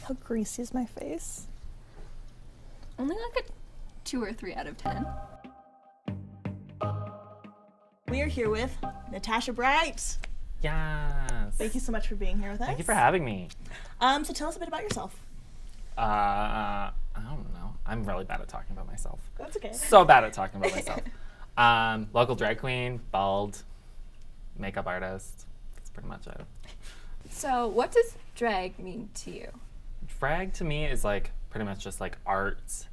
How greasy is my face? Only like a 2 or 3 out of 10. We are here with Natasha Brite. Yes. Thank you so much for being here with us. Thank you for having me. So tell us a bit about yourself. I don't know. I'm really bad at talking about myself. That's okay. So bad at talking about myself. Local drag queen, bald, makeup artist. That's pretty much it. So what does drag mean to you? Drag to me is like pretty much just like art,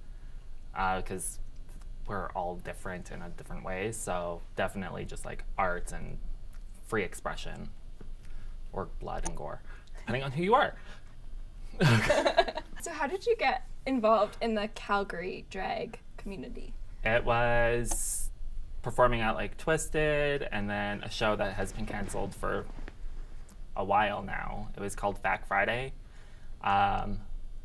because we're all different in a different way. So definitely just like art and free expression, or blood and gore, depending on who you are. So how did you get involved in the Calgary drag community? It was performing at like Twisted, and then a show that has been canceled for a while now. It was called Fact Friday.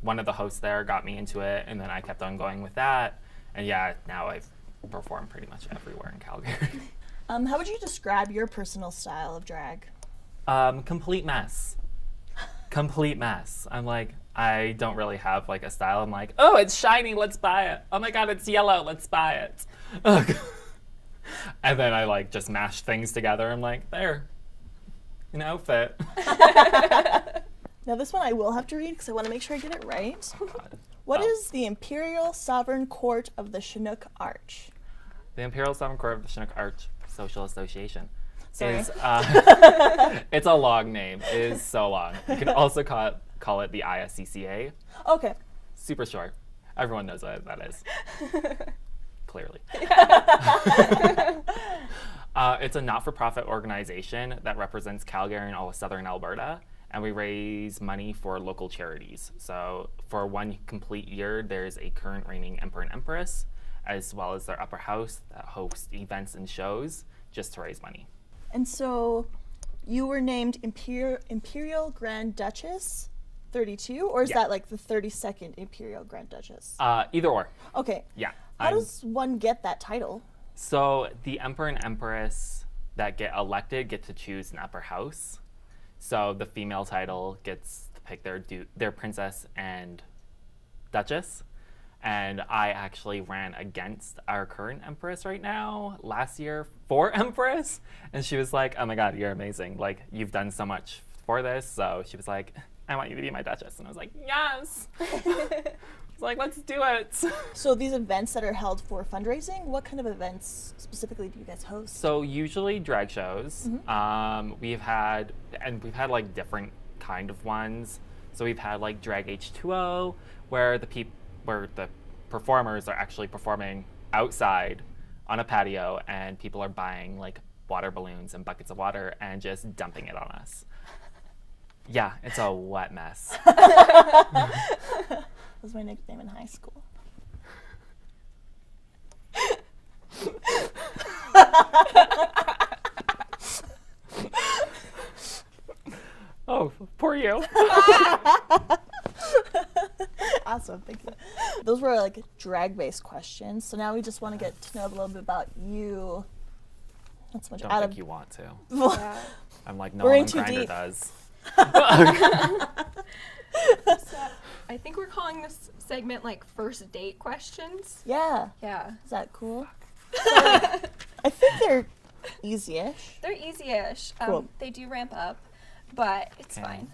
One of the hosts there got me into it, and then I kept on going with that. And yeah, now I've performed pretty much everywhere in Calgary. How would you describe your personal style of drag? Complete mess. Complete mess. I'm like, I don't really have like a style. I'm like, oh, it's shiny, let's buy it. Oh my god, it's yellow, let's buy it. And then I like just mash things together. I'm like, there, an outfit. Now this one I will have to read because I want to make sure I get it right. God. What is the Imperial Sovereign Court of the Chinook Arch? The Imperial Sovereign Court of the Chinook Arch Social Association. Sorry. Is, it's a long name. It is so long. You can also call it the ISCCA. Okay. Super short. Everyone knows what that is. Clearly. It's a not-for-profit organization that represents Calgary and all of southern Alberta, and we raise money for local charities. So for one complete year, there's a current reigning Emperor and Empress, as well as their upper house that hosts events and shows just to raise money. And so you were named Imperial Grand Duchess 32, or is that like the 32nd Imperial Grand Duchess? Either or. Okay. Yeah. How does one get that title? So the Emperor and Empress that get elected get to choose an upper house. So the female title gets to pick their princess and duchess. And I actually ran against our current empress right now last year for empress. And she was like, oh my god, you're amazing. Like, you've done so much for this. So she was like, I want you to be my duchess. And I was like, yes. She's like, let's do it. So these events that are held for fundraising, what kind of events specifically do you guys host? So usually drag shows. Mm-hmm. We've had like different kind of ones. So we've had like Drag H2O, where the performers are actually performing outside on a patio, and people are buying like water balloons and buckets of water and just dumping it on us. Yeah, it's a wet mess. That was my nickname in high school. Oh, poor you. Awesome, thank you. Those were like drag-based questions. So now we just want to get to know a little bit about you. Not so much Don't think you want to. Yeah. I'm like, no We're one in on too Grindr deep. does. So I think we're calling this segment like first date questions. Yeah. Yeah. Is that cool? I think they're easy-ish. They're easy-ish. Cool. They do ramp up, but it's Okay. fine.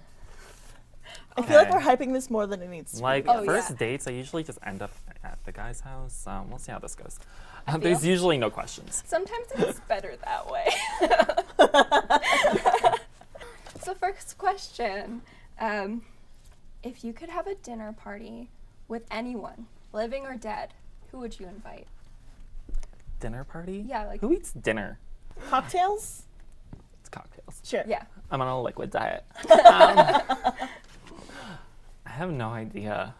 I feel like Okay. we're hyping this more than it needs to Like, be. Oh, first yeah. dates, I usually just end up at the guy's house. We'll see how this goes. feel- There's usually no questions. Sometimes it's better that way. So first question, if you could have a dinner party with anyone, living or dead, who would you invite? Dinner party? Yeah, like- Who eats dinner? Cocktails? It's cocktails. Sure. Yeah. I'm on a liquid diet. I have no idea.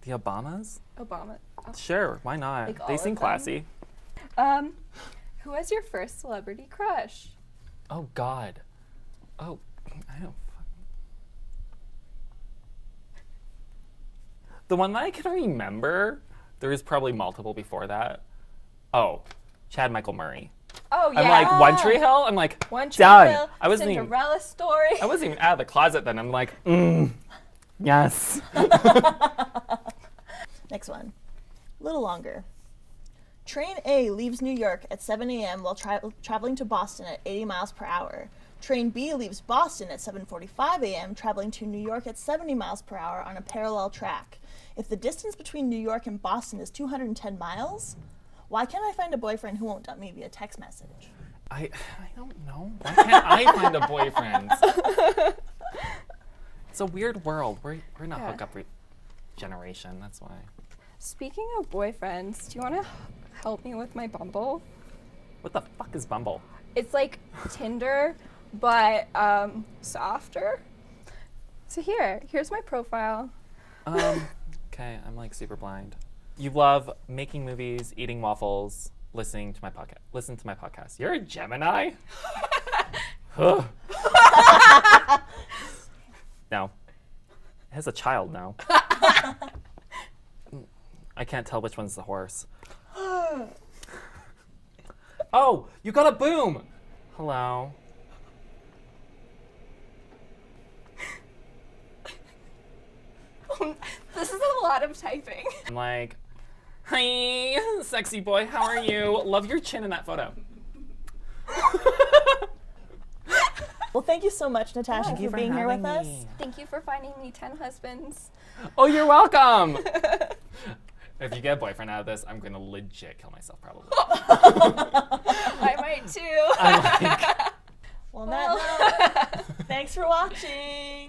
The Obamas? Obama. Oh. Sure, why not? Like all They of seem them? classy. Who was your first celebrity crush? Oh, God. Oh, I don't. The one that I can remember, there was probably multiple before that. Oh, Chad Michael Murray. Oh, Oh, yeah. I'm like, One Tree Hill? I'm like, One Tree done. Hill, I wasn't even, Cinderella story. I wasn't even out of the closet then. I'm like, yes. Next one. A little longer. Train A leaves New York at 7 a.m. while traveling to Boston at 80 miles per hour. Train B leaves Boston at 7:45 a.m. traveling to New York at 70 miles per hour on a parallel track. If the distance between New York and Boston is 210 miles, why can't I find a boyfriend who won't dump me via text message? I don't know. Why can't I find a boyfriend? It's a weird world. We're not hookup generation. That's why. Speaking of boyfriends, do you want to help me with my Bumble? What the fuck is Bumble? It's like Tinder, but softer. So here's my profile. Okay, I'm like super blind. You love making movies, eating waffles, listening to my podcast. You're a Gemini? Huh. No. It has a child now. I can't tell which one's the horse. Oh, you got a boom! Hello. This is a lot of typing. I'm like, hi, sexy boy, how are you? Love your chin in that photo. Well, thank you so much, Natasha, for being here with us. Thank you for finding me 10 husbands. Oh, you're welcome. If you get a boyfriend out of this, I'm going to legit kill myself, probably. I might too. Well, on that note, thanks for watching.